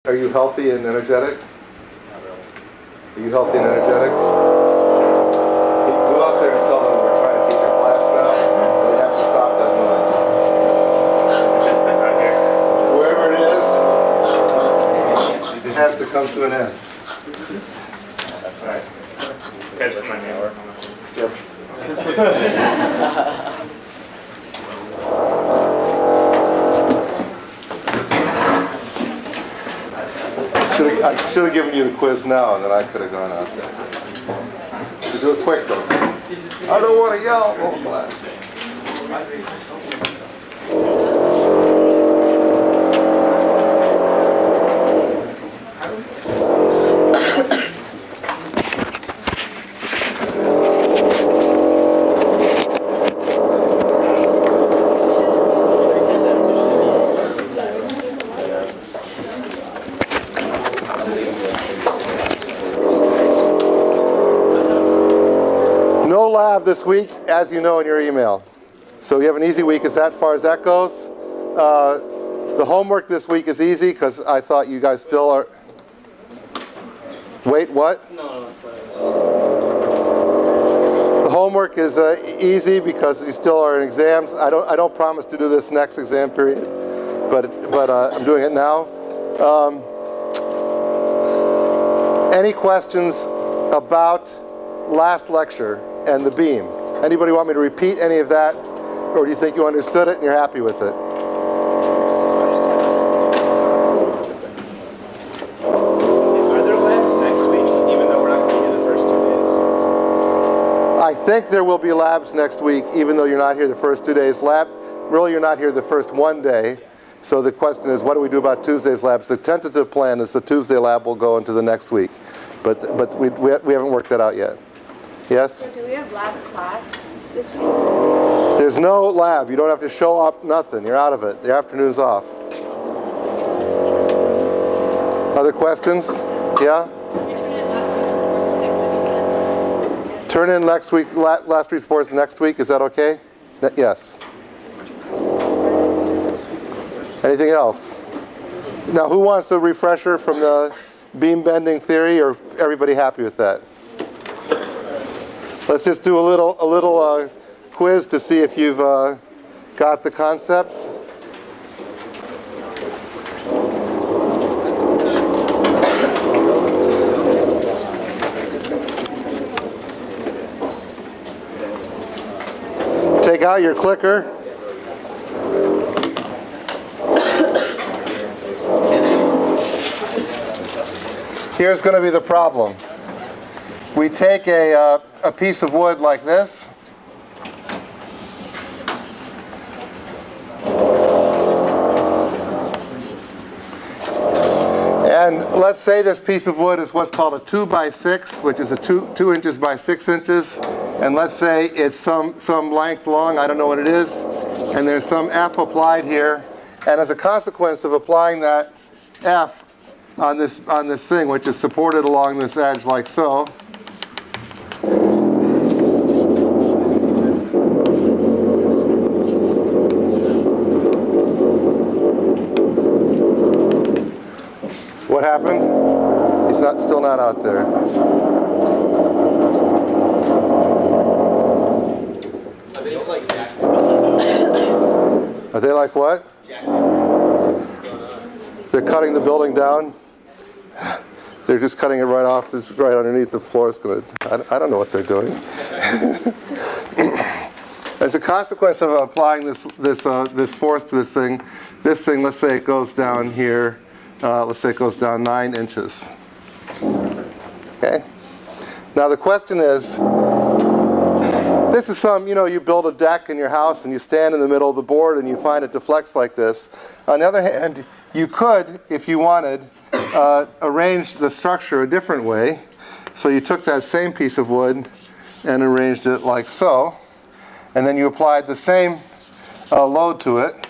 Are you healthy and energetic? Not really. Are you healthy and energetic? Go out there and tell them we're trying to teach a class now, and they have to stop that noise. Is it just that out here? Wherever it is, it has to come to an end. That's right. You guys put my name on it. Yep. I should have given you the quiz now, and then I could have gone out there. So do it quick, though. I don't want to yell. Oh, class. No lab this week, as you know in your email. So you have an easy week as far as that goes. The homework this week is easy because I thought you guys still are... Wait, what? No, it's not. The homework is easy because you still are in exams. I don't promise to do this next exam period, but I'm doing it now. Any questions about last lecture and the beam? Anybody want me to repeat any of that, or do you think you understood it and you're happy with it? Are there labs next week, even though we're not going to be here the first 2 days? I think there will be labs next week, even though you're not here the first 2 days. Really, you're not here the first 1 day. So the question is, what do we do about Tuesday's labs? The tentative plan is the Tuesday lab will go into the next week, but we haven't worked that out yet. Yes? So do we have lab class this week? There's no lab. You don't have to show up, nothing. You're out of it. The afternoon's off. Other questions? Yeah? Turn in last week's reports next week. Is that okay? Yes. Anything else? Now, who wants a refresher from the beam bending theory, or everybody happy with that? Let's just do a little quiz to see if you've got the concepts. Take out your clicker. Here's going to be the problem. We take a piece of wood like this, and let's say this piece of wood is what's called a 2 by 6, which is a 2 inches by 6 inches, and let's say it's some length long, I don't know what it is, and there's some F applied here, and as a consequence of applying that F on this thing, which is supported along this edge like so, what happened? He's still not out there. Are they like Jack? Are they like what? Jack. They're cutting the building down. They're just cutting it right off. This right underneath the floor is going to. I don't know what they're doing. As a consequence of applying this force to this thing, let's say it goes down here. Let's say it goes down 9 inches. Okay. Now the question is, this is you build a deck in your house and you stand in the middle of the board and you find it deflects like this. On the other hand, you could, if you wanted, arrange the structure a different way. So you took that same piece of wood and arranged it like so, and then you applied the same load to it,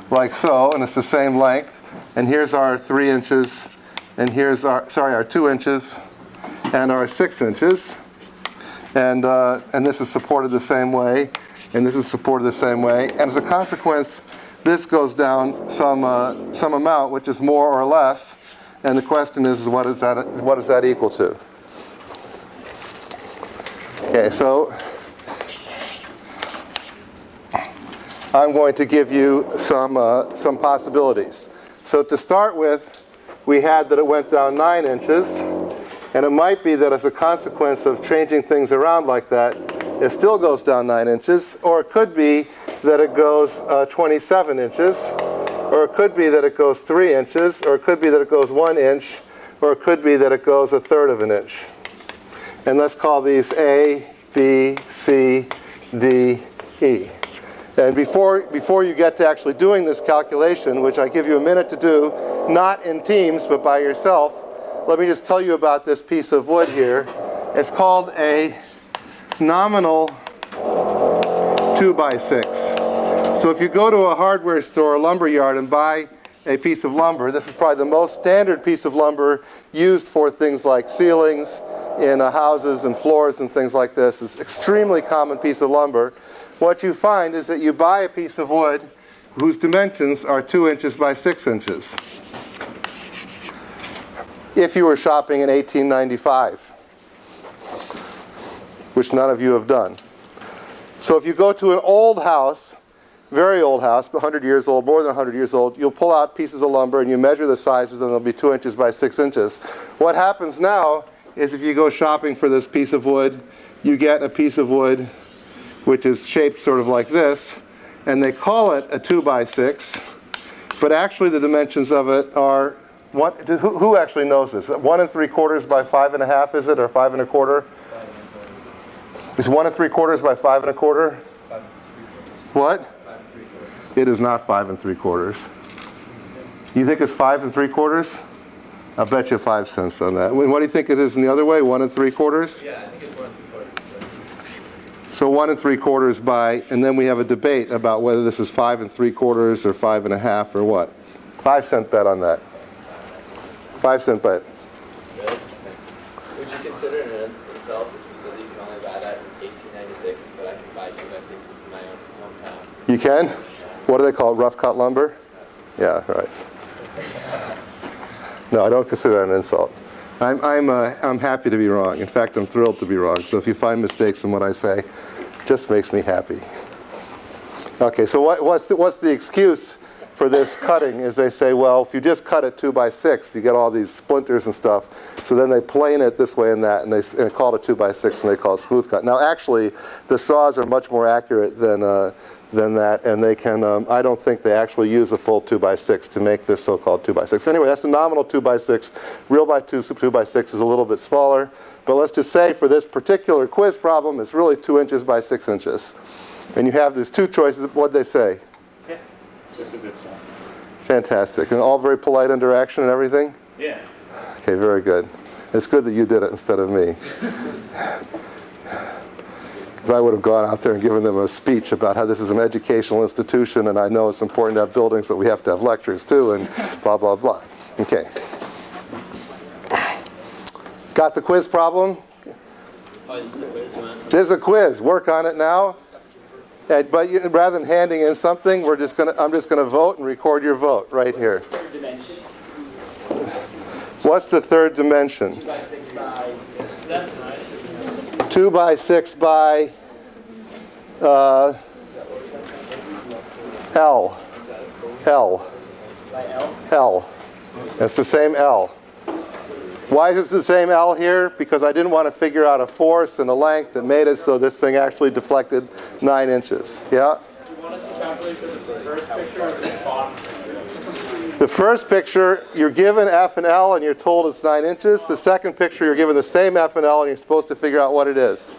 like so, and it's the same length. And here's our 3 inches, and here's our 2 inches, and our 6 inches, and this is supported the same way, and this is supported the same way. And as a consequence, this goes down some amount, which is more or less. And the question is what is that equal to? Okay, so I'm going to give you some possibilities. So to start with, we had that it went down 9 inches. And it might be that as a consequence of changing things around like that, it still goes down 9 inches. Or it could be that it goes 27 inches. Or it could be that it goes 3 inches. Or it could be that it goes 1 inch. Or it could be that it goes 1/3 of an inch. And let's call these A, B, C, D, E. And before you get to actually doing this calculation, which I give you a minute to do, not in teams, but by yourself, let me just tell you about this piece of wood here. It's called a nominal 2x6. So if you go to a hardware store, a lumber yard, and buy a piece of lumber, this is probably the most standard piece of lumber used for things like ceilings in houses and floors and things like this. It's an extremely common piece of lumber. What you find is that you buy a piece of wood whose dimensions are 2 inches by 6 inches. If you were shopping in 1895, which none of you have done. So if you go to an old house, very old house, 100 years old, more than 100 years old, you'll pull out pieces of lumber and you measure the sizes and they'll be 2 inches by 6 inches. What happens now is if you go shopping for this piece of wood, you get a piece of wood which is shaped sort of like this, and they call it a 2x6, but actually the dimensions of it are, who actually knows this? 1 3/4 by 5 1/2, is it, or 5 1/4? Is 1 3/4 by 5 1/4? What? It is not 5 3/4. You think it's 5 3/4? I'll bet you 5 cents on that. What do you think it is in the other way? 1 3/4? Yeah, I think it's 1 3/4. So 1 3/4 by, and then we have a debate about whether this is 5 3/4 or 5 1/2 or what. 5 cent bet on that. 5 cent bet. Really? Would you consider an insult if you said you can only buy that in 1896, but I can buy 2x6s in my own town? You can? What do they call it? Rough cut lumber? Yeah, right. No, I don't consider it an insult. I'm happy to be wrong. In fact, I'm thrilled to be wrong. So if you find mistakes in what I say, it just makes me happy. Okay, so what's the excuse for this cutting? Is they say, well, if you just cut it 2x6, you get all these splinters and stuff. So then they plane it this way and that, and they call it a 2x6, and they call it smooth cut. Now, actually, the saws are much more accurate than that, and they can, I don't think they actually use a full 2x6 to make this so-called 2x6. Anyway, that's the nominal 2x6. Real 2x6 is a little bit smaller, but let's just say for this particular quiz problem, it's really 2 inches by 6 inches. And you have these two choices. What'd they say? Yeah, that's a good sign. Fantastic. And all very polite interaction and everything? Yeah. Okay, very good. It's good that you did it instead of me. Because I would have gone out there and given them a speech about how this is an educational institution, and I know it's important to have buildings, but we have to have lectures too, and blah, blah, blah. Okay. Got the quiz problem? Oh, this is the quiz one. There's a quiz. Work on it now. But rather than handing in something, I'm just gonna vote and record your vote right here. Third dimension. What's the third dimension? 2x6 by. 2 by 6 by L. L. By L? L. It's the same L. Why is it the same L here? Because I didn't want to figure out a force and a length that made it so this thing actually deflected 9 inches. Yeah? Do you want us to calculate for this first picture or the bottom picture? The first picture, you're given F and L and you're told it's 9 inches. The second picture, you're given the same F and L and you're supposed to figure out what it is.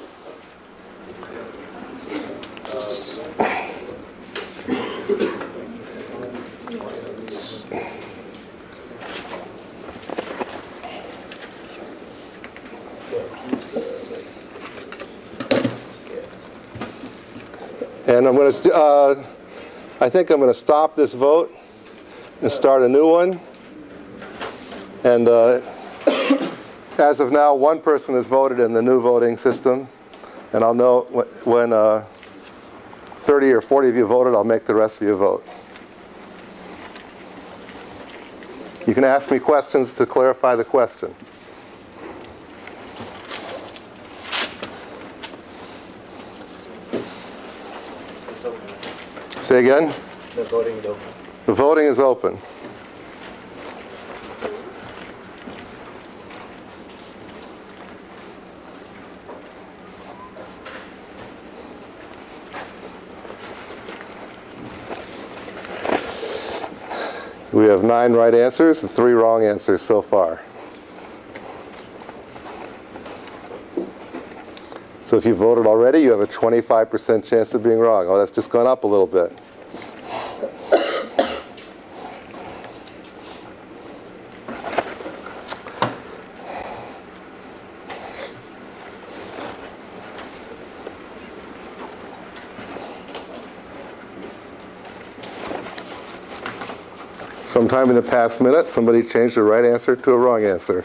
And I'm going to, I think I'm going to stop this vote and start a new one. And as of now, one person has voted in the new voting system. And I'll know when 30 or 40 of you voted, I'll make the rest of you vote. You can ask me questions to clarify the question. It's open. Say again? The voting is open. The voting is open. We have 9 right answers and 3 wrong answers so far. So if you voted already, you have a 25% chance of being wrong. Oh, that's just gone up a little bit. Sometime in the past minute, somebody changed the right answer to a wrong answer.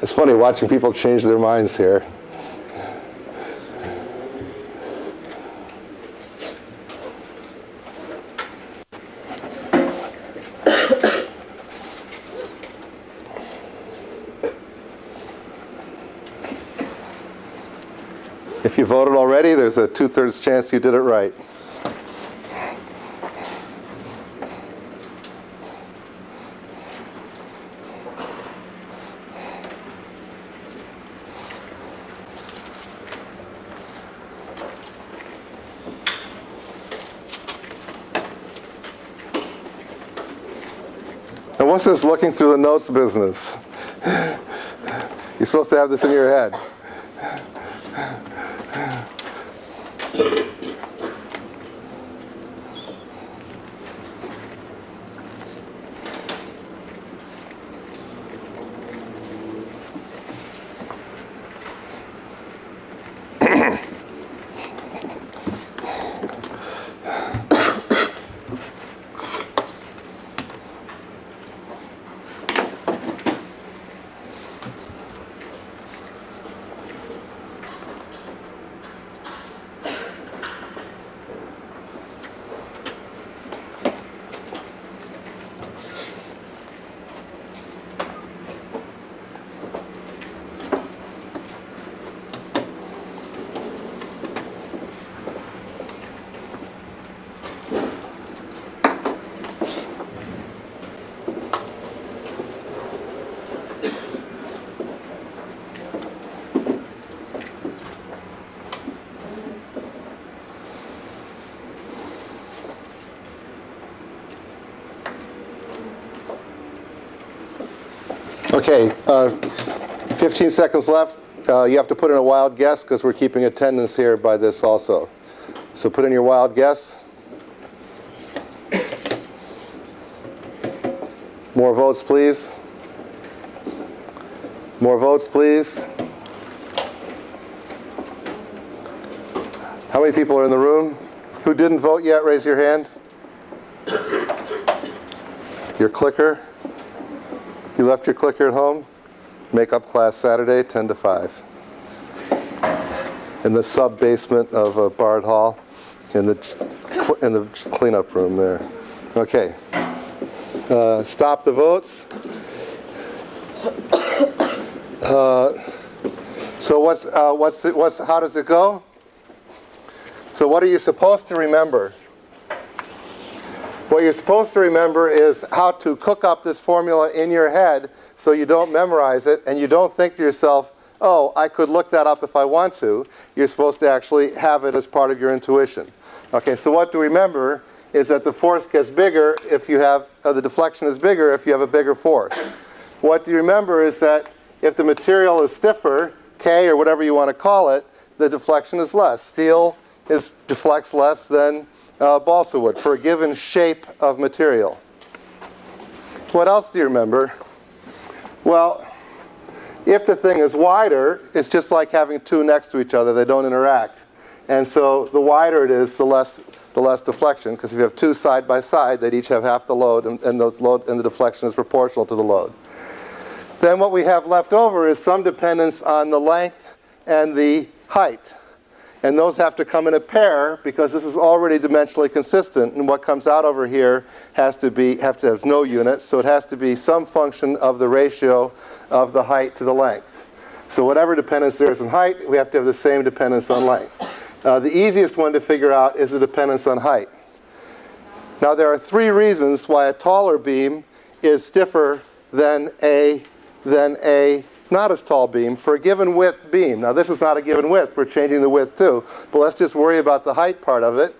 It's funny watching people change their minds here. If you voted already, there's a 2/3 chance you did it right. And what's this looking through the notes business? You're supposed to have this in your head. Okay, 15 seconds left. You have to put in a wild guess because we're keeping attendance here by this also. So put in your wild guess. More votes, please. More votes, please. How many people are in the room? Who didn't vote yet? Raise your hand. Your clicker. You left your clicker at home? Makeup class Saturday, 10 to 5. In the sub-basement of Bard Hall, in the cleanup room there. Okay. Stop the votes. So how does it go? So what are you supposed to remember? What you're supposed to remember is how to cook up this formula in your head so you don't memorize it and you don't think to yourself, oh, I could look that up if I want to. You're supposed to actually have it as part of your intuition. Okay, so what to remember is that the force gets bigger if you have, the deflection is bigger if you have a bigger force. What to remember is that if the material is stiffer, K or whatever you want to call it, the deflection is less. Steel deflects less than balsa wood for a given shape of material. What else do you remember? Well, if the thing is wider, it's just like having two next to each other. They don't interact. And so the wider it is, the less deflection, because if you have two side by side, they'd each have half the load, and the deflection is proportional to the load. Then what we have left over is some dependence on the length and the height. And those have to come in a pair because this is already dimensionally consistent, and what comes out over here have to have no units, so it has to be some function of the ratio of the height to the length. So whatever dependence there is on height, we have to have the same dependence on length. The easiest one to figure out is the dependence on height. Now there are three reasons why a taller beam is stiffer than a not as tall beam for a given width beam. Now this is not a given width, we're changing the width too, but let's just worry about the height part of it.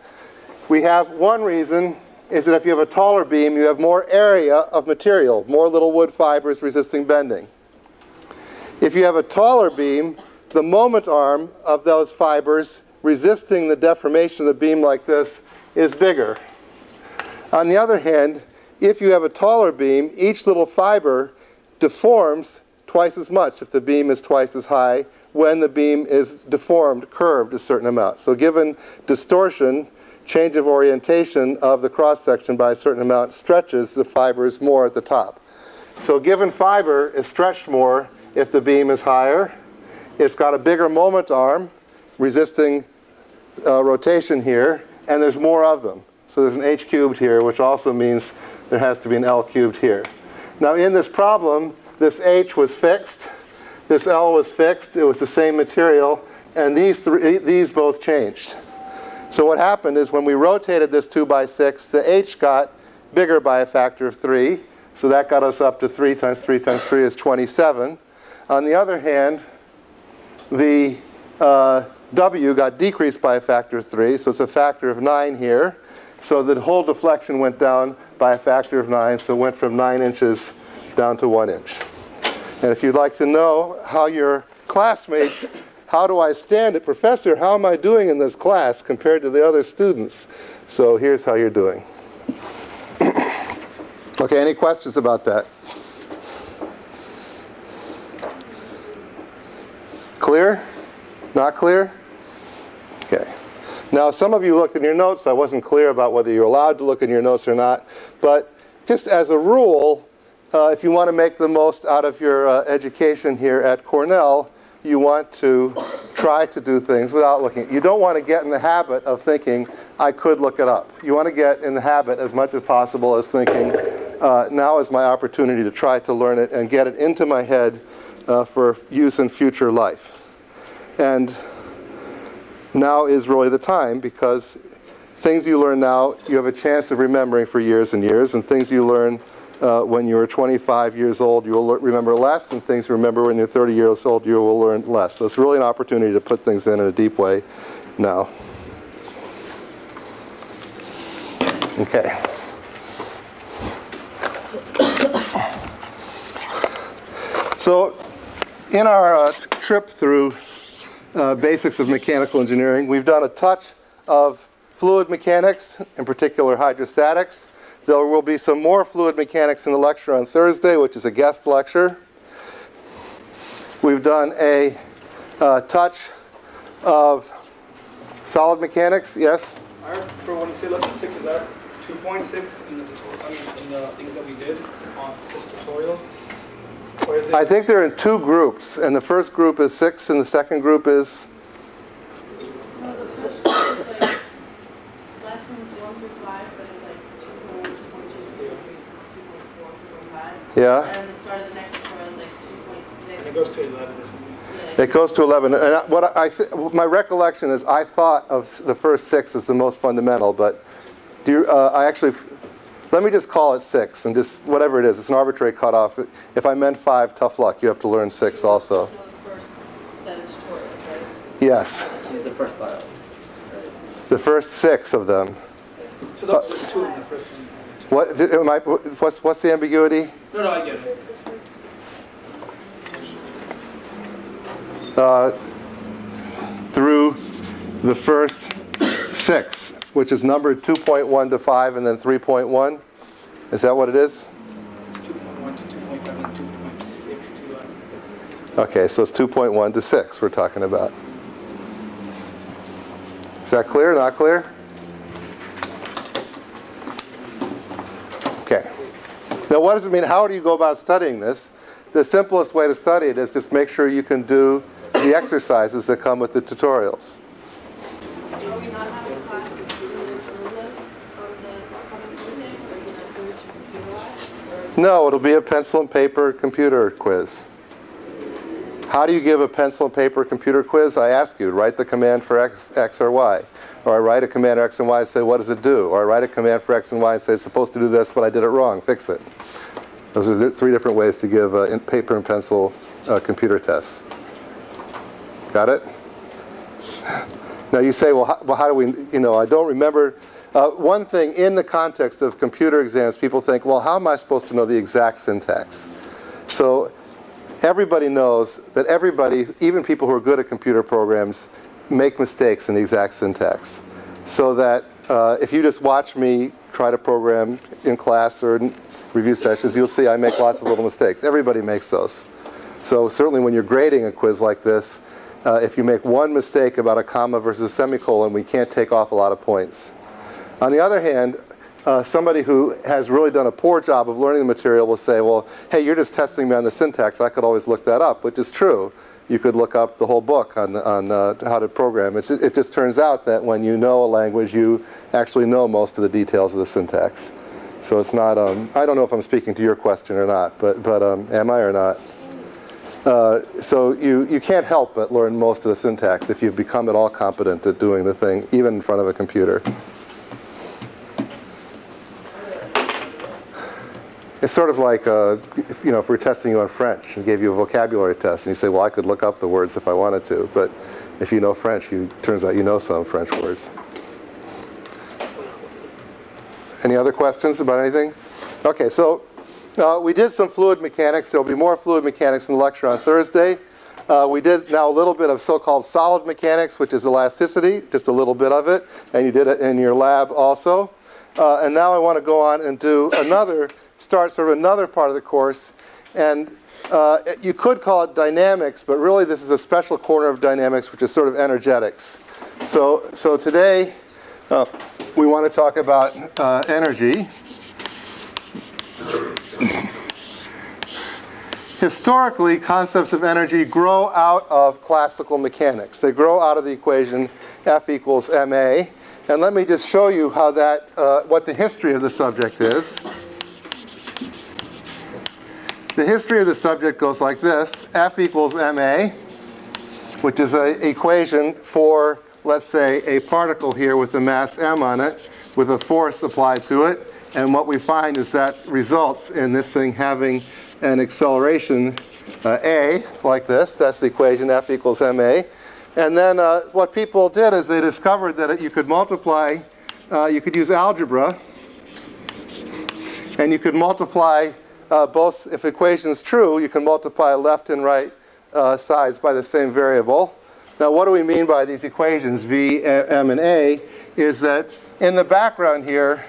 We have one reason is that if you have a taller beam, you have more area of material, more little wood fibers resisting bending. If you have a taller beam, the moment arm of those fibers resisting the deformation of the beam like this is bigger. On the other hand, if you have a taller beam, each little fiber deforms twice as much if the beam is twice as high when the beam is deformed, curved a certain amount. So given distortion, change of orientation of the cross-section by a certain amount stretches the fibers more at the top. So a given fiber is stretched more if the beam is higher. It's got a bigger moment arm resisting rotation here, and there's more of them. So there's an h cubed here, which also means there has to be an l cubed here. Now in this problem, this h was fixed, this l was fixed, it was the same material, and these both changed. So what happened is when we rotated this 2 by 6, the h got bigger by a factor of 3, so that got us up to 3 times 3 times 3 is 27. On the other hand, the w got decreased by a factor of 3, so it's a factor of 9 here. So the whole deflection went down by a factor of 9, so it went from 9 inches down to 1 inch. And if you'd like to know how your classmates, how do I stand it? Professor, how am I doing in this class compared to the other students? So here's how you're doing. Okay, any questions about that? Clear? Not clear? Okay. Now, some of you looked in your notes. I wasn't clear about whether you're allowed to look in your notes or not. But just as a rule, if you want to make the most out of your education here at Cornell, you want to try to do things without looking. You don't want to get in the habit of thinking, I could look it up. You want to get in the habit as much as possible as thinking, now is my opportunity to try to learn it and get it into my head for use in future life. And now is really the time, because things you learn now, you have a chance of remembering for years and years, and things you learn when you're 25 years old, you will remember less, and things you remember when you're 30 years old, you will learn less. So it's really an opportunity to put things in a deep way now. Okay. So in our trip through basics of mechanical engineering, we've done a touch of fluid mechanics, in particular hydrostatics. There will be some more fluid mechanics in the lecture on Thursday, which is a guest lecture. We've done a touch of solid mechanics. Yes? For when you say lesson 6, is that 2.6 in the things that we did on the tutorials? Or is it I think they're in two groups, and the first group is 6, and the second group is... Lessons 1 through 5, but it's like 2.1, 2.2, 2.3, 2.4, 2.5. Yeah? And then the start of the next tutorial is like 2.6. and it goes to 11 or something? Yeah, It goes to 11. And my recollection is I thought of the first 6 as the most fundamental, but let me just call it 6, and just whatever it is. It's an arbitrary cutoff. If I meant 5, tough luck. You have to learn 6 also. The first set of tutorials, right? Yes. The first file. The first 6 of them. So there's 2 in the first one. What's the ambiguity? No, I get it. Through the first 6, which is numbered 2.1 to 5 and then 3.1. Is that what it is? It's 2.1 to 2.5 and 2.6 to Okay, so it's 2.1 to 6 we're talking about. Is that clear? Not clear? Okay. Now what does it mean? How do you go about studying this? The simplest way to study it is just make sure you can do the exercises that come with the tutorials. Are we not having class in this room then on the upcoming Tuesday? Or are you not doing it to computer lab? No, it'll be a pencil and paper computer quiz. How do you give a pencil and paper computer quiz? I ask you, write the command for X or Y. Or I write a command for X and Y and say, what does it do? Or I write a command for X and Y and say, it's supposed to do this, but I did it wrong, fix it. Those are 3 different ways to give paper and pencil computer tests. Got it? Now you say, well, how do we, I don't remember. One thing, in the context of computer exams, people think, well, how am I supposed to know the exact syntax? So everybody knows that everybody, even people who are good at computer programs, make mistakes in the exact syntax. So that if you just watch me try to program in class or in review sessions, you'll see I make lots of little mistakes. Everybody makes those. So certainly when you're grading a quiz like this, if you make one mistake about a comma versus a semicolon, we can't take off a lot of points. On the other hand, somebody who has really done a poor job of learning the material will say, well, hey, you're just testing me on the syntax. I could always look that up, which is true. You could look up the whole book on how to program. It just turns out that when you know a language, you actually know most of the details of the syntax. So it's not, I don't know if I'm speaking to your question or not, but am I or not? So you can't help but learn most of the syntax if you've become at all competent at doing the thing, even in front of a computer. It's sort of like, if we're testing you on French and gave you a vocabulary test, and you say, well, I could look up the words if I wanted to, but if you know French, turns out you know some French words. Any other questions about anything? Okay, so we did some fluid mechanics. There will be more fluid mechanics in the lecture on Thursday. We did now a little bit of so-called solid mechanics, which is elasticity, just a little bit of it, and you did it in your lab also. And now I want to go on and do start sort of another part of the course. And you could call it dynamics, but really this is a special corner of dynamics, which is sort of energetics. So today we want to talk about energy. Historically, concepts of energy grow out of classical mechanics. They grow out of the equation F equals ma. And let me just show you how what the history of the subject is. The history of the subject goes like this. F equals ma, which is an equation for, let's say, a particle here with a mass m on it, with a force applied to it. And what we find is that results in this thing having an acceleration a, like this. That's the equation F equals ma. And then what people did is they discovered that you could multiply, you could use algebra, and you could multiply both, if the equation is true, you can multiply left and right sides by the same variable. Now what do we mean by these equations, v, m, and a, is that in the background here,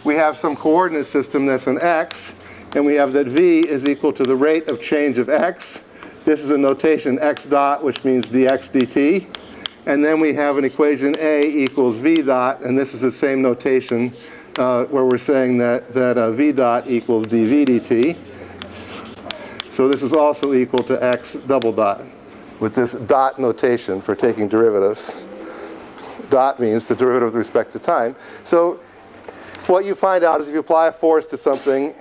we have some coordinate system that's an x, and we have that v is equal to the rate of change of x. This is a notation x dot, which means dx dt. And then we have an equation a equals v dot, and this is the same notation where we're saying that v dot equals dv dt. So this is also equal to x double dot, with this dot notation for taking derivatives. Dot means the derivative with respect to time. So what you find out is if you apply a force to something,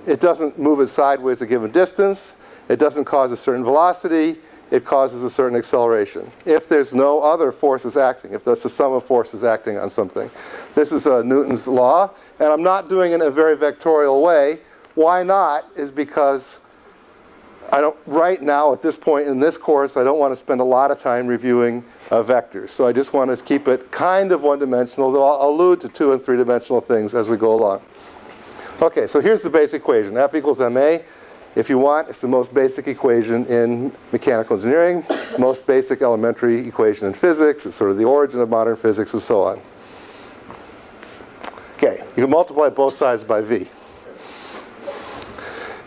it doesn't move it sideways a given distance. It doesn't cause a certain velocity. it causes a certain acceleration. If there's no other forces acting, if that's the sum of forces acting on something. This is Newton's law, and I'm not doing it in a very vectorial way. Why not? Is because right now, at this point in this course, I don't want to spend a lot of time reviewing vectors. So I just want to keep it kind of one-dimensional, though I'll allude to 2- and 3-dimensional things as we go along. Okay, so here's the basic equation. F equals ma. If you want, it's the most basic equation in mechanical engineering, most basic elementary equation in physics. It's sort of the origin of modern physics and so on. Okay, you can multiply both sides by v.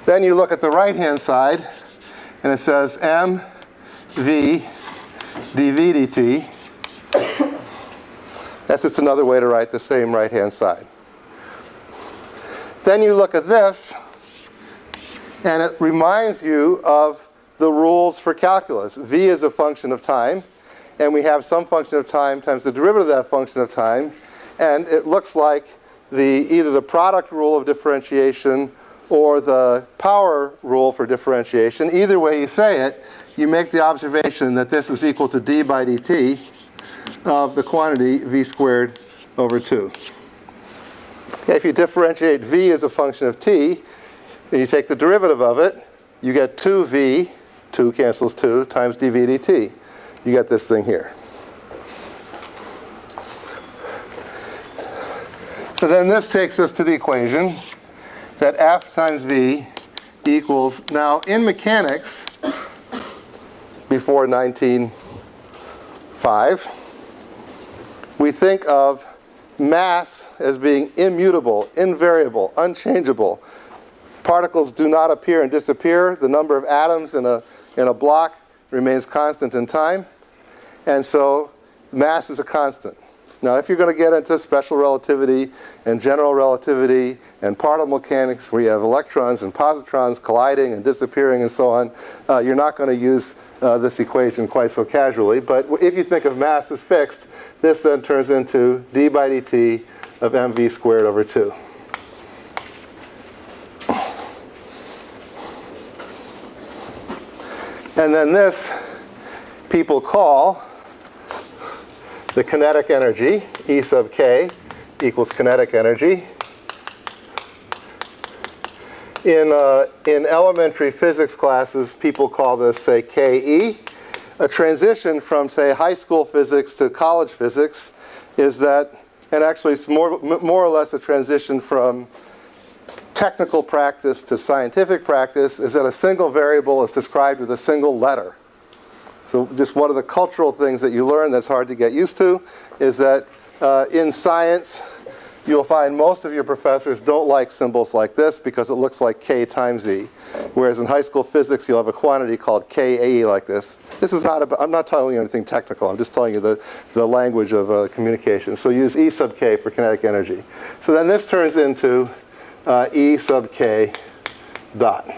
Then you look at the right-hand side, and it says mv dv dt. That's just another way to write the same right-hand side. Then you look at this, and it reminds you of the rules for calculus. V is a function of time, and we have some function of time times the derivative of that function of time, and it looks like either the product rule of differentiation or the power rule for differentiation. Either way you say it, you make the observation that this is equal to d by dt of the quantity v squared over 2. Okay, if you differentiate v as a function of t, and you take the derivative of it, you get 2v, 2 cancels 2, times dv dt. You get this thing here. So then this takes us to the equation that F times V equals, now in mechanics, before 1905, we think of mass as being immutable, invariable, unchangeable. Particles do not appear and disappear. The number of atoms in a block remains constant in time. And so mass is a constant. Now, if you're going to get into special relativity and general relativity and particle mechanics where you have electrons and positrons colliding and disappearing and so on, you're not going to use this equation quite so casually. But if you think of mass as fixed, this then turns into d by dt of mv squared over 2. And then this people call the kinetic energy. E sub k equals kinetic energy. In elementary physics classes, people call this, say, Ke. A transition from, say, high school physics to college physics is that, and actually it's more or less a transition from technical practice to scientific practice, is that a single variable is described with a single letter. So just one of the cultural things that you learn that's hard to get used to is that in science, you'll find most of your professors don't like symbols like this because it looks like K times E. Whereas in high school physics, you'll have a quantity called KAE like this. This is not about, I'm not telling you anything technical. I'm just telling you the language of communication. So use E sub K for kinetic energy. So then this turns into E sub K dot.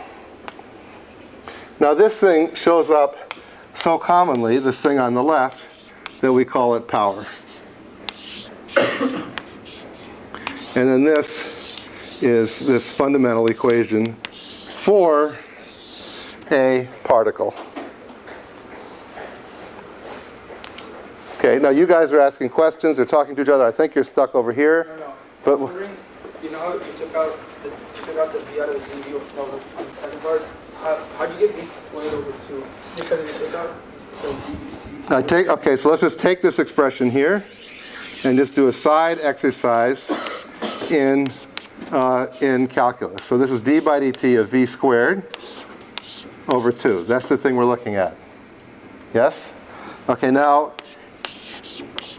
Now this thing shows up so commonly, this thing on the left, that we call it power. And then this is this fundamental equation for a particle. Okay, now you guys are asking questions or talking to each other. I think you're stuck over here. No. But I'm wondering, you know how you took out the v out of the dv on the second part? How do you get v squared over 2? Because you took out the dv. Okay, so let's just take this expression here and just do a side exercise in calculus. So this is d by dt of v squared over 2. That's the thing we're looking at. Yes? Okay, now,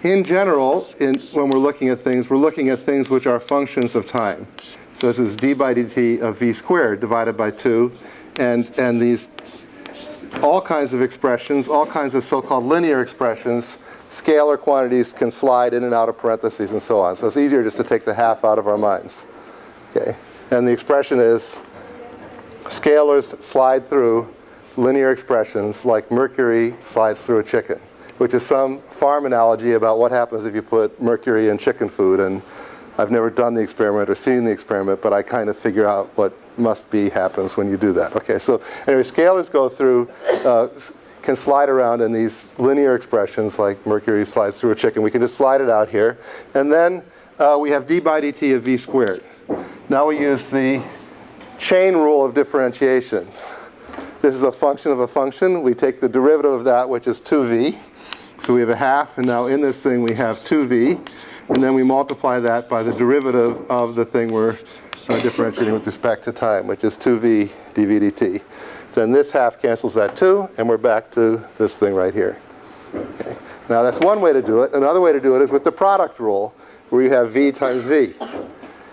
in general, when we're looking at things which are functions of time. So this is d by dt of v squared divided by 2. And these, all kinds of expressions, all kinds of so-called linear expressions, scalar quantities can slide in and out of parentheses and so on. So it's easier just to take the half out of our minds. Okay, and the expression is scalars slide through linear expressions like mercury slides through a chicken, which is some farm analogy about what happens if you put mercury in chicken food. And I've never done the experiment or seen the experiment, but I kind of figure out what must be happens when you do that. Okay, so anyway, scalars go through can slide around in these linear expressions like mercury slides through a chicken. We can just slide it out here. And then we have d by dt of v squared. Now we use the chain rule of differentiation. This is a function of a function. We take the derivative of that, which is 2v. So we have a half, and now in this thing we have 2v. And then we multiply that by the derivative of the thing we're differentiating with respect to time, which is 2v dv dt. Then this half cancels that 2, and we're back to this thing right here. Okay. Now that's one way to do it. Another way to do it is with the product rule, where you have v times v.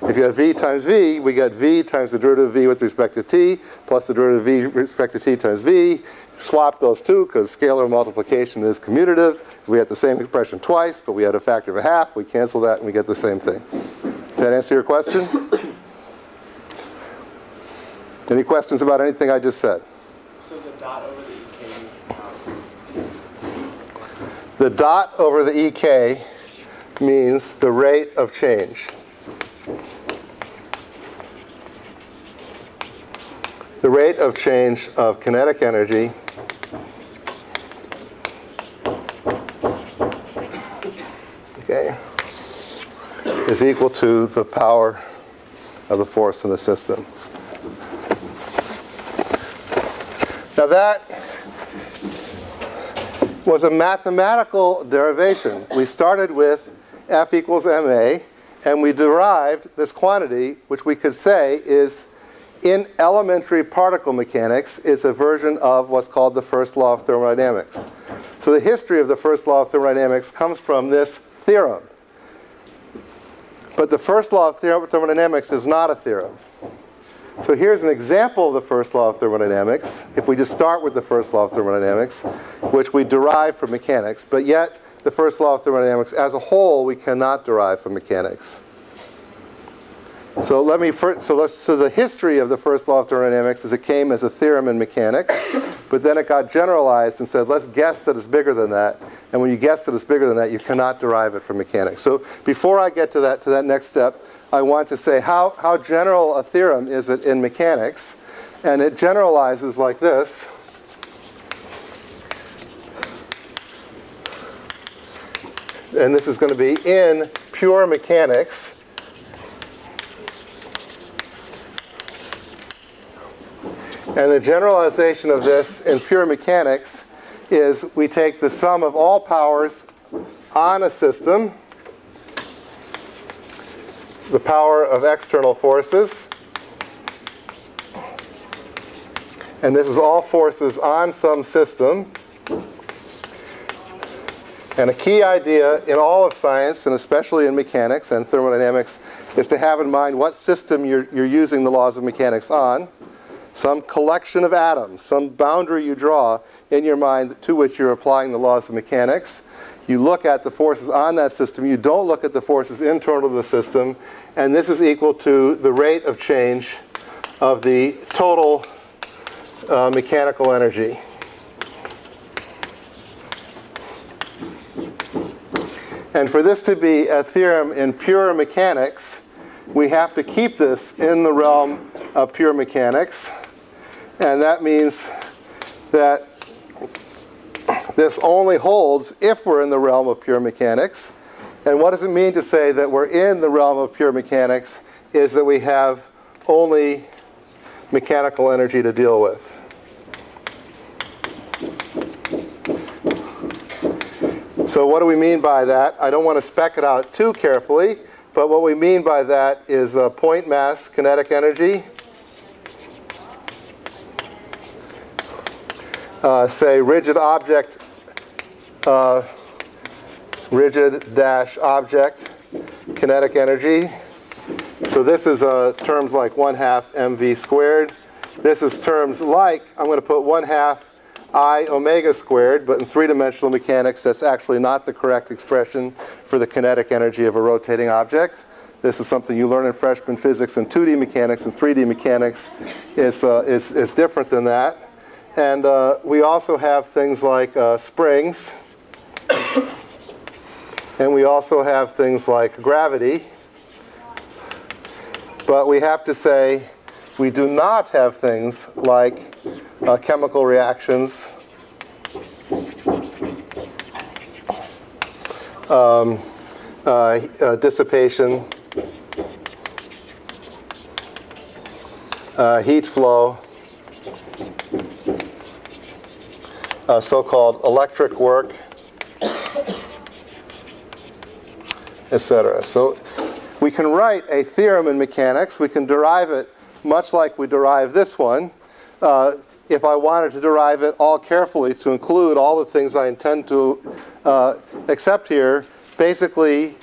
If you have v times v, we get v times the derivative of v with respect to t, plus the derivative of v with respect to t times v. Swap those two, because scalar multiplication is commutative. We have the same expression twice, but we had a factor of a half. We cancel that, and we get the same thing. Does that answer your question? Any questions about anything I just said? So the dot over the EK means The dot over the EK means the rate of change. The rate of change of kinetic energy is equal to the power of the force in the system. Now that was a mathematical derivation. We started with F equals ma, and we derived this quantity, which we could say is, in elementary particle mechanics, is a version of what's called the first law of thermodynamics. So the history of the first law of thermodynamics comes from this theorem. But the first law of thermodynamics is not a theorem. So here's an example of the first law of thermodynamics, if we just start with the first law of thermodynamics, which we derive from mechanics, but yet the first law of thermodynamics as a whole we cannot derive from mechanics. So the history of the first law of thermodynamics is it came as a theorem in mechanics, but then it got generalized and said, let's guess that it's bigger than that. And when you guess that it's bigger than that, you cannot derive it from mechanics. So before I get to that next step, I want to say how general a theorem is it in mechanics. And it generalizes like this. And this is going to be in pure mechanics. And the generalization of this in pure mechanics is we take the sum of all powers on a system, the power of external forces, and this is all forces on some system. And a key idea in all of science, and especially in mechanics and thermodynamics, is to have in mind what system you're using the laws of mechanics on. Some collection of atoms, some boundary you draw in your mind to which you're applying the laws of mechanics. You look at the forces on that system. You don't look at the forces internal to the system. And this is equal to the rate of change of the total mechanical energy. And for this to be a theorem in pure mechanics, we have to keep this in the realm of pure mechanics. And that means that this only holds if we're in the realm of pure mechanics. And what does it mean to say that we're in the realm of pure mechanics is that we have only mechanical energy to deal with. So what do we mean by that? I don't want to spec it out too carefully, but what we mean by that is point mass kinetic energy. Say rigid object, rigid dash object, kinetic energy. So this is terms like 1/2 mv squared. This is terms like, I'm going to put 1/2 I omega squared, but in three-dimensional mechanics, that's actually not the correct expression for the kinetic energy of a rotating object. This is something you learn in freshman physics and 2D mechanics, and 3D mechanics is different than that. And we also have things like springs. And we also have things like gravity. But we have to say we do not have things like chemical reactions dissipation, heat flow, so-called electric work, etc. So we can write a theorem in mechanics. We can derive it much like we derive this one. If I wanted to derive it all carefully to include all the things I intend to accept here, basically,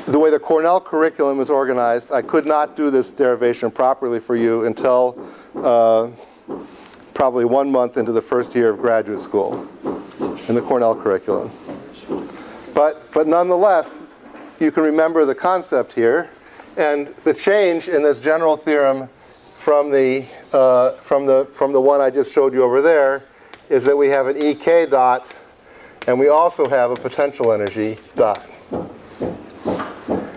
the way the Cornell curriculum is organized, I could not do this derivation properly for you until probably 1 month into the first year of graduate school in the Cornell curriculum. But nonetheless, you can remember the concept here, and the change in this general theorem from the one I just showed you over there is that we have an EK dot, and we also have a potential energy dot.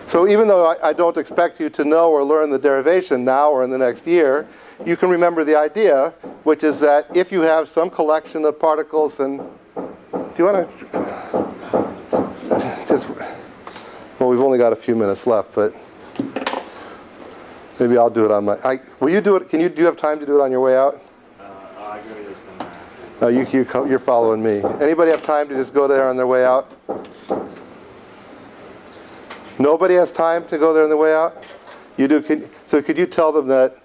So even though I don't expect you to know or learn the derivation now or in the next year, you can remember the idea, which is that if you have some collection of particles, and do you want to just, well, we've only got a few minutes left, but maybe I'll do it on my, will you do it, do you have time to do it on your way out? I go to your seminar. You're following me. Anybody have time to just go there on their way out? Nobody has time to go there on the way out? You do. So could you tell them that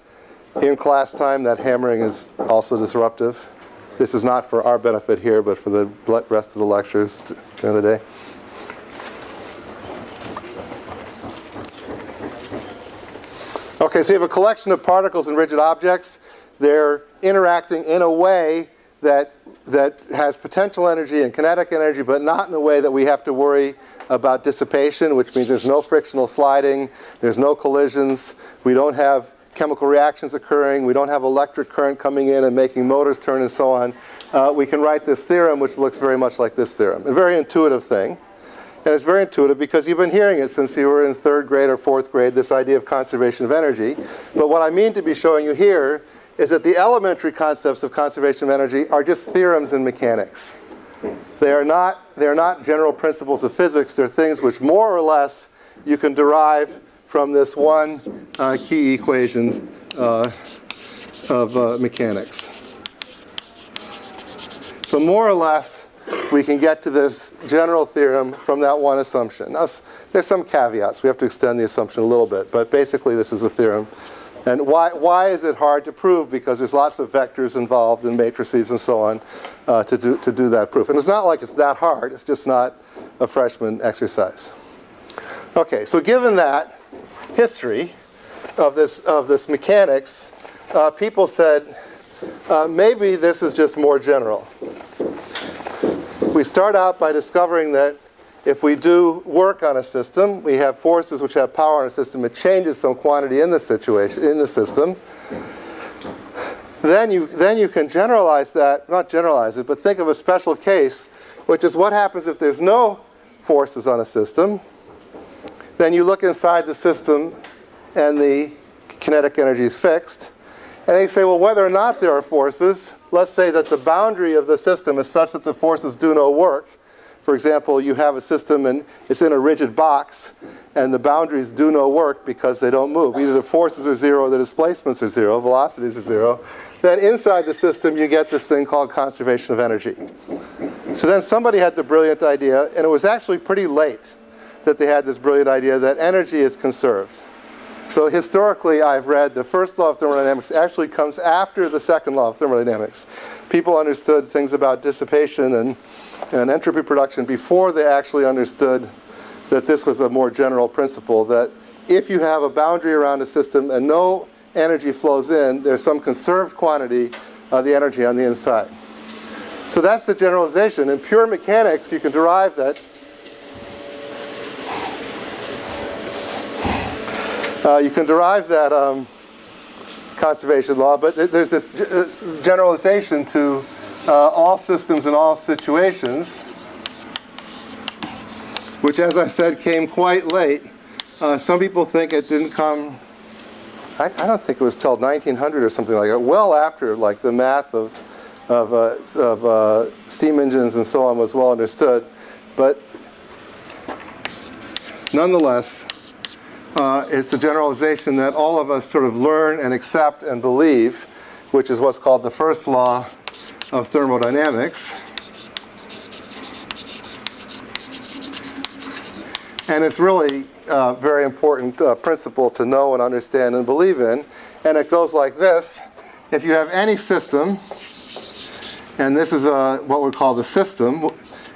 in class time that hammering is also disruptive? This is not for our benefit here, but for the rest of the lectures during the day. Okay, so you have a collection of particles and rigid objects. They're interacting in a way that has potential energy and kinetic energy, but not in a way that we have to worry about dissipation, which means there's no frictional sliding, there's no collisions, we don't have chemical reactions occurring, we don't have electric current coming in and making motors turn and so on. We can write this theorem, which looks very much like this theorem. A very intuitive thing. And it's very intuitive because you've been hearing it since you were in 3rd grade or 4th grade, this idea of conservation of energy. But what I mean to be showing you here is that the elementary concepts of conservation of energy are just theorems in mechanics. They're not general principles of physics. They're things which more or less you can derive from this one key equation of mechanics. So more or less, we can get to this general theorem from that one assumption. Now, there's some caveats. We have to extend the assumption a little bit, but basically this is a theorem. And why is it hard to prove? Because there's lots of vectors involved in matrices and so on to do that proof. And it's not like it's that hard. It's just not a freshman exercise. Okay, so given that history of this mechanics, people said maybe this is just more general. We start out by discovering that if we do work on a system, we have forces which have power on a system. It changes some quantity in the situation, in the system. Then you can generalize that, not generalize it, but think of a special case, which is what happens if there's no forces on a system. Then you look inside the system and the kinetic energy is fixed. And then you say, well, whether or not there are forces, let's say that the boundary of the system is such that the forces do no work. For example, you have a system and it's in a rigid box, and the boundaries do no work because they don't move. Either the forces are zero or the displacements are zero, velocities are zero. Then inside the system, you get this thing called conservation of energy. So then somebody had the brilliant idea, and it was actually pretty late that they had this brilliant idea that energy is conserved. So historically, I've read the first law of thermodynamics actually comes after the second law of thermodynamics. People understood things about dissipation and entropy production before they actually understood that this was a more general principle, that if you have a boundary around a system and no energy flows in, there's some conserved quantity of the energy on the inside. So that's the generalization. In pure mechanics, you can derive that conservation law, but there's this generalization to all systems in all situations, which, as I said, came quite late. Some people think it didn't come, I don't think it was till 1900 or something like that, well after like the math of steam engines and so on was well understood. But nonetheless, it's a generalization that all of us sort of learn and accept and believe, which is what's called the first law of thermodynamics. And it's really a very important principle to know and understand and believe in. And it goes like this. If you have any system, and this is what we call the system,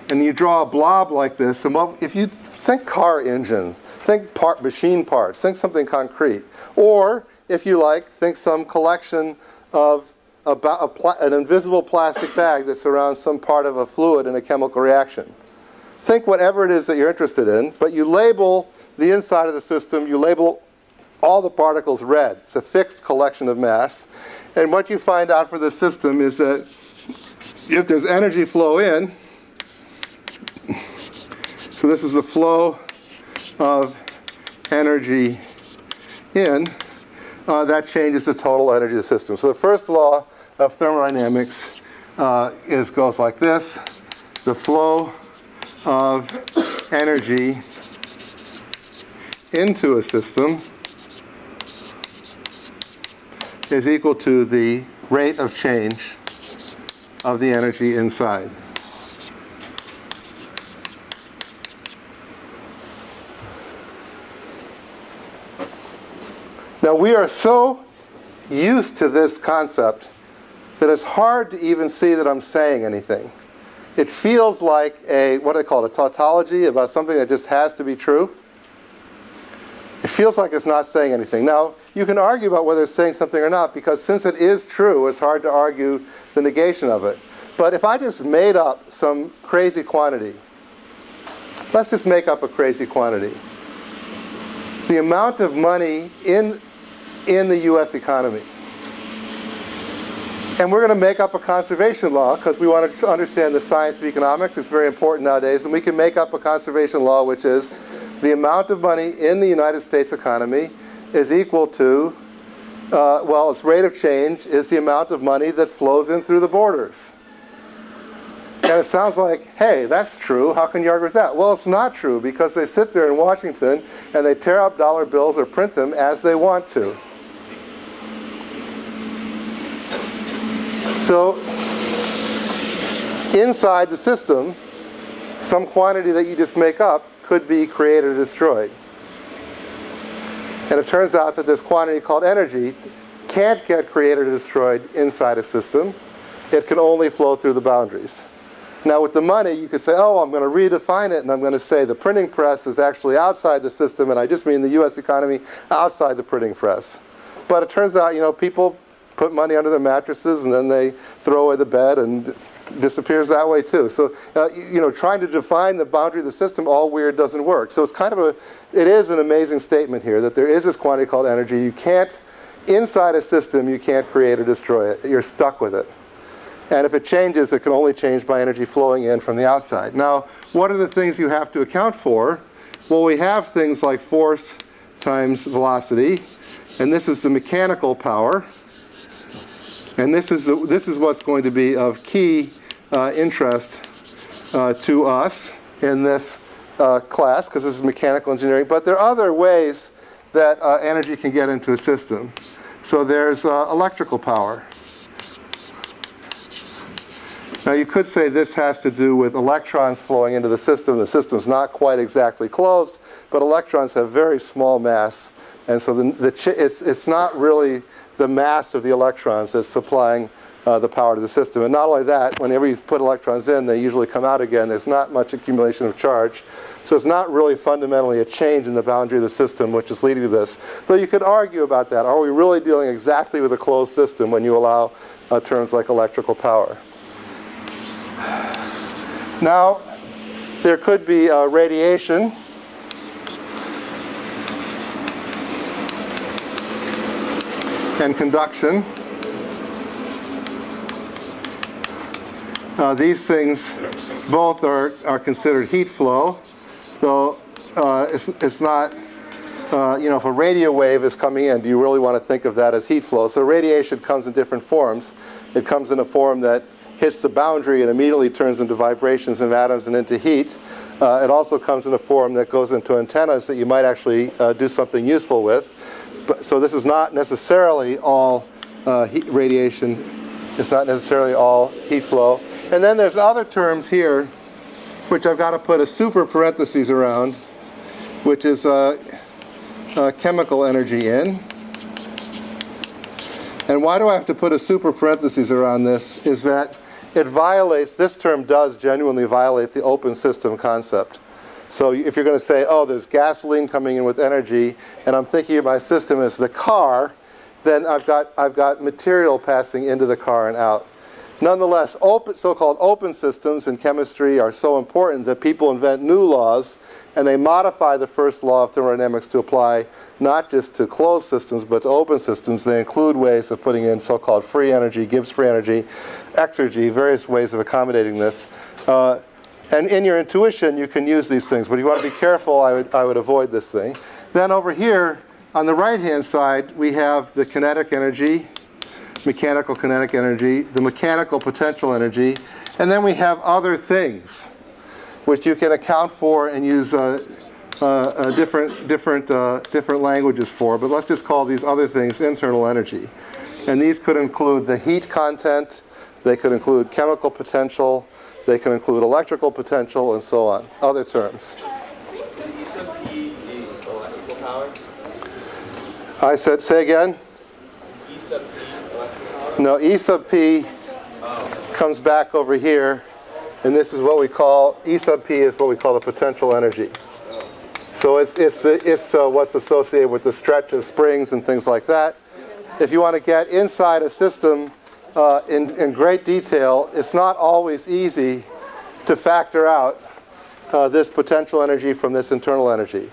and you draw a blob like this, and if you think car engine, think machine parts, think something concrete. Or, if you like, think some collection of an invisible plastic bag that surrounds some part of a fluid in a chemical reaction. Think whatever it is that you're interested in, but you label the inside of the system, you label all the particles red. It's a fixed collection of mass. And what you find out for the system is that if there's energy flow in, so this is the flow of energy in, that changes the total energy of the system. So the first law of thermodynamics goes like this. The flow of energy into a system is equal to the rate of change of the energy inside. Now we are so used to this concept that it's hard to even see that I'm saying anything. It feels like what do they call it, a tautology about something that just has to be true. It feels like it's not saying anything. Now, you can argue about whether it's saying something or not, because since it is true, it's hard to argue the negation of it. But if I just made up some crazy quantity, let's just make up a crazy quantity. The amount of money in the US economy. And we're going to make up a conservation law because we want to understand the science of economics. It's very important nowadays. And we can make up a conservation law which is the amount of money in the United States economy is equal to, its rate of change is the amount of money that flows in through the borders. And it sounds like, hey, that's true. How can you argue with that? Well, it's not true because they sit there in Washington and they tear up dollar bills or print them as they want to. So inside the system, some quantity that you just make up could be created or destroyed. And it turns out that this quantity called energy can't get created or destroyed inside a system. It can only flow through the boundaries. Now with the money, you could say, oh, I'm going to redefine it, and I'm going to say the printing press is actually outside the system, and I just mean the US economy outside the printing press. But it turns out, people put money under their mattresses, and then they throw away the bed, and disappears that way too. So, trying to define the boundary of the system all weird doesn't work. So it's it is an amazing statement here that there is this quantity called energy. You can't, inside a system, you can't create or destroy it. You're stuck with it. And if it changes, it can only change by energy flowing in from the outside. Now, what are the things you have to account for? Well, we have things like force times velocity, and this is the mechanical power. And this is what's going to be of key interest to us in this class, because this is mechanical engineering. But there are other ways that energy can get into a system. So there's electrical power. Now you could say this has to do with electrons flowing into the system. The system's not quite exactly closed, but electrons have very small mass. And so it's not really the mass of the electrons that's supplying the power to the system. And not only that, whenever you put electrons in, they usually come out again. There's not much accumulation of charge. So it's not really fundamentally a change in the boundary of the system which is leading to this. But you could argue about that. Are we really dealing exactly with a closed system when you allow terms like electrical power? Now, there could be radiation. And conduction. These things both are considered heat flow, though it's not, if a radio wave is coming in, do you really want to think of that as heat flow? So radiation comes in different forms. It comes in a form that hits the boundary and immediately turns into vibrations of atoms and into heat. It also comes in a form that goes into antennas that you might actually do something useful with. So this is not necessarily all heat radiation. It's not necessarily all heat flow. And then there's other terms here, which I've got to put a super parentheses around, which is chemical energy in. And why do I have to put a super parentheses around this? Is that it violates, this term does genuinely violate the open system concept. So if you're going to say, oh, there's gasoline coming in with energy, and I'm thinking of my system as the car, then I've got material passing into the car and out. Nonetheless, so-called open systems in chemistry are so important that people invent new laws, and they modify the first law of thermodynamics to apply not just to closed systems, but to open systems. They include ways of putting in so-called free energy, Gibbs free energy, exergy, various ways of accommodating this. And in your intuition, you can use these things, but you want to be careful. I would avoid this thing. Then over here, on the right-hand side, we have the kinetic energy, mechanical kinetic energy, the mechanical potential energy, and then we have other things, which you can account for and use different languages for. But let's just call these other things internal energy. And these could include the heat content, they could include chemical potential, they can include electrical potential, and so on. Other terms. Is E sub P the electrical power? I said, say again? Is E sub P electrical power? No, E sub P comes back over here, and this is what we call, E sub P is what we call the potential energy. So it's what's associated with the stretch of springs and things like that. If you want to get inside a system in great detail, it's not always easy to factor out this potential energy from this internal energy.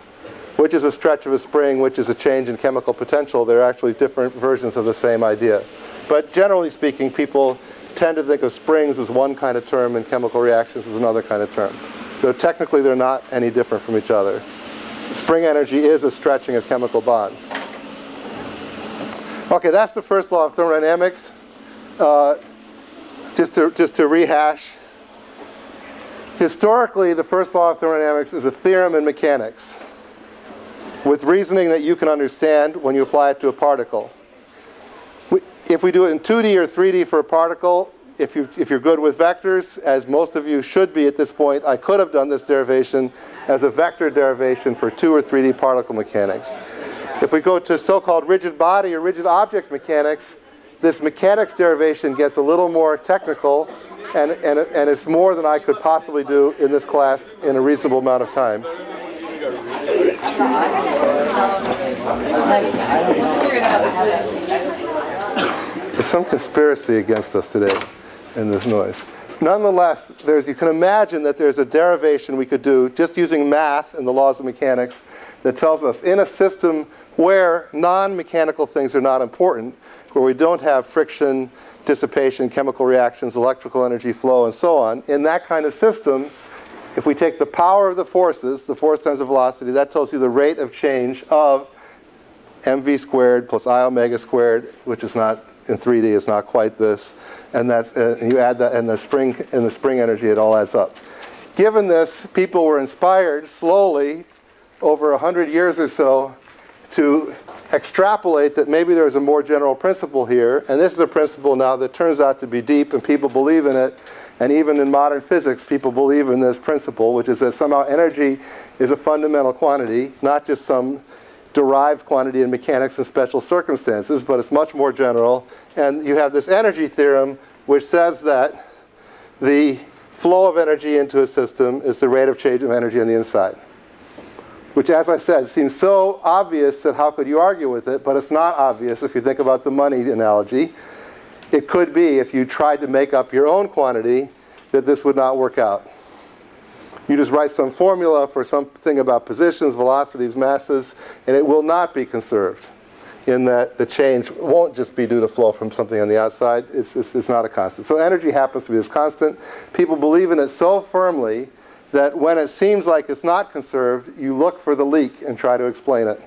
Which is a stretch of a spring, which is a change in chemical potential. They're actually different versions of the same idea. But generally speaking, people tend to think of springs as one kind of term and chemical reactions as another kind of term. Though technically they're not any different from each other. Spring energy is a stretching of chemical bonds. Okay, that's the first law of thermodynamics. Just to rehash. Historically, the first law of thermodynamics is a theorem in mechanics, with reasoning that you can understand when you apply it to a particle. If we do it in 2D or 3D for a particle, if you're good with vectors, as most of you should be at this point, I could have done this derivation as a vector derivation for 2 or 3D particle mechanics. If we go to so-called rigid body or rigid object mechanics, this mechanics derivation gets a little more technical, and it's more than I could possibly do in this class in a reasonable amount of time. There's some conspiracy against us today in this noise. Nonetheless, you can imagine that there's a derivation we could do just using math and the laws of mechanics that tells us in a system where non-mechanical things are not important, where we don't have friction, dissipation, chemical reactions, electrical energy flow, and so on, in that kind of system, if we take the power of the forces, the force times the velocity, that tells you the rate of change of mv squared plus I omega squared, which is not, in 3D, is not quite this. And you add that, and the spring energy, it all adds up. Given this, people were inspired slowly, over 100 years or so, to extrapolate that maybe there's a more general principle here. And this is a principle now that turns out to be deep, and people believe in it. And even in modern physics, people believe in this principle, which is that somehow energy is a fundamental quantity, not just some derived quantity in mechanics and special circumstances, but it's much more general. And you have this energy theorem, which says that the flow of energy into a system is the rate of change of energy on the inside. Which, as I said, seems so obvious that how could you argue with it, but it's not obvious if you think about the money analogy. It could be, if you tried to make up your own quantity, that this would not work out. You just write some formula for something about positions, velocities, masses, and it will not be conserved, in that the change won't just be due to flow from something on the outside. It's not a constant. So energy happens to be this constant. People believe in it so firmly that when it seems like it's not conserved, you look for the leak and try to explain it.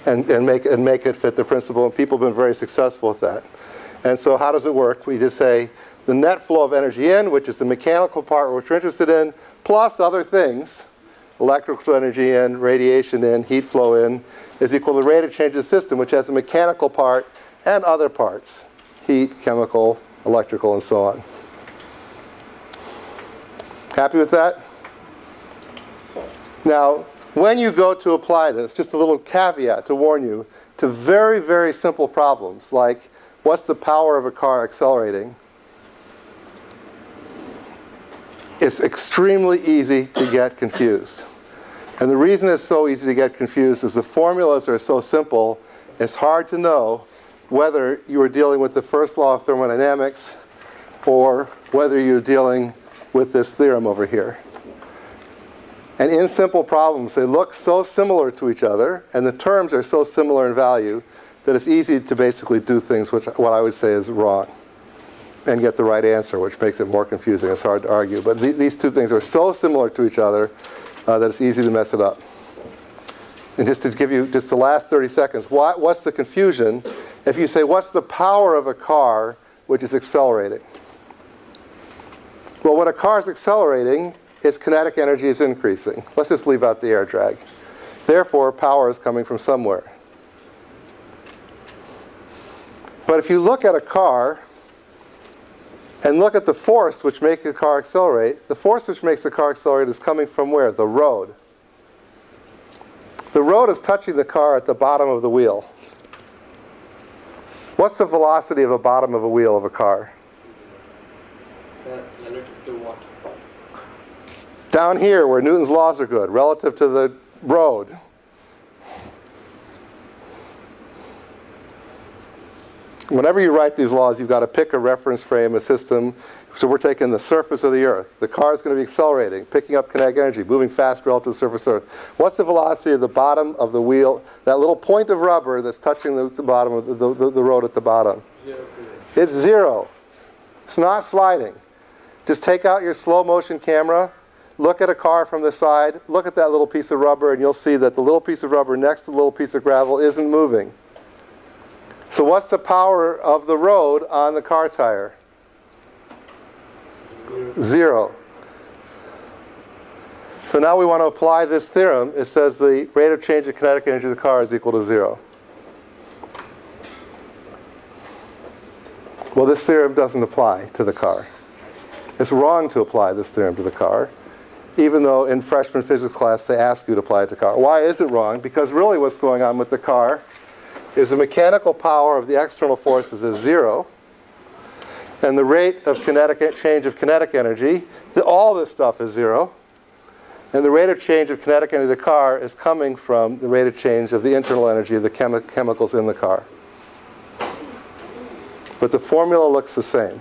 And make it fit the principle, and people have been very successful with that. And so how does it work? We just say the net flow of energy in, which is the mechanical part which we're interested in, plus other things, electrical energy in, radiation in, heat flow in, is equal to the rate of change of the system, which has a mechanical part and other parts, heat, chemical, electrical, and so on. Happy with that? Now, when you go to apply this, just a little caveat to warn you, to very, very simple problems, like what's the power of a car accelerating, it's extremely easy to get confused. And the reason it's so easy to get confused is the formulas are so simple, it's hard to know whether you are dealing with the first law of thermodynamics or whether you're dealing with this theorem over here. And in simple problems, they look so similar to each other, and the terms are so similar in value, that it's easy to basically do things which what I would say is wrong and get the right answer, which makes it more confusing. It's hard to argue. But these two things are so similar to each other that it's easy to mess it up. And just to give you just the last 30 seconds, what's the confusion if you say, what's the power of a car which is accelerating? Well, when a car is accelerating, its kinetic energy is increasing. Let's just leave out the air drag. Therefore, power is coming from somewhere. But if you look at a car and look at the force which makes a car accelerate, the force which makes the car accelerate is coming from where? The road. The road is touching the car at the bottom of the wheel. What's the velocity of the bottom of a wheel of a car? Relative to what? Down here, where Newton's laws are good, relative to the road. Whenever you write these laws, you've got to pick a reference frame, a system. So we're taking the surface of the Earth. The car is going to be accelerating, picking up kinetic energy, moving fast relative to the surface of the Earth. What's the velocity of the bottom of the wheel, that little point of rubber that's touching the bottom of the road at the bottom? 0. It's 0. It's not sliding. Just take out your slow motion camera, look at a car from the side, look at that little piece of rubber, and you'll see that the little piece of rubber next to the little piece of gravel isn't moving. So what's the power of the road on the car tire? 0. So now we want to apply this theorem. It says the rate of change of kinetic energy of the car is equal to 0. Well, this theorem doesn't apply to the car. It's wrong to apply this theorem to the car, even though in freshman physics class they ask you to apply it to the car. Why is it wrong? Because really what's going on with the car is the mechanical power of the external forces is 0, and the rate of kinetic change of kinetic energy, all this stuff is 0, and the rate of change of kinetic energy of the car is coming from the rate of change of the internal energy of the chemicals in the car. But the formula looks the same.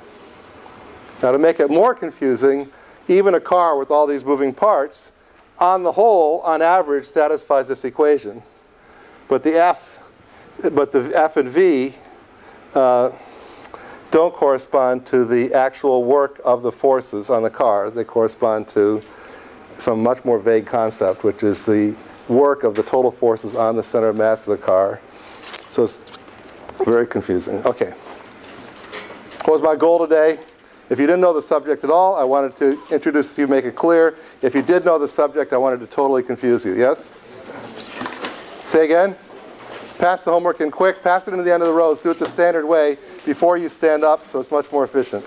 Now, to make it more confusing, even a car with all these moving parts, on the whole, on average, satisfies this equation. But the F and V don't correspond to the actual work of the forces on the car. They correspond to some much more vague concept, which is the work of the total forces on the center of mass of the car. So it's very confusing. Okay. What was my goal today? If you didn't know the subject at all, I wanted to introduce you, make it clear. If you did know the subject, I wanted to totally confuse you. Yes? Say again? Pass the homework in quick. Pass it into the end of the rows. Do it the standard way before you stand up, so it's much more efficient.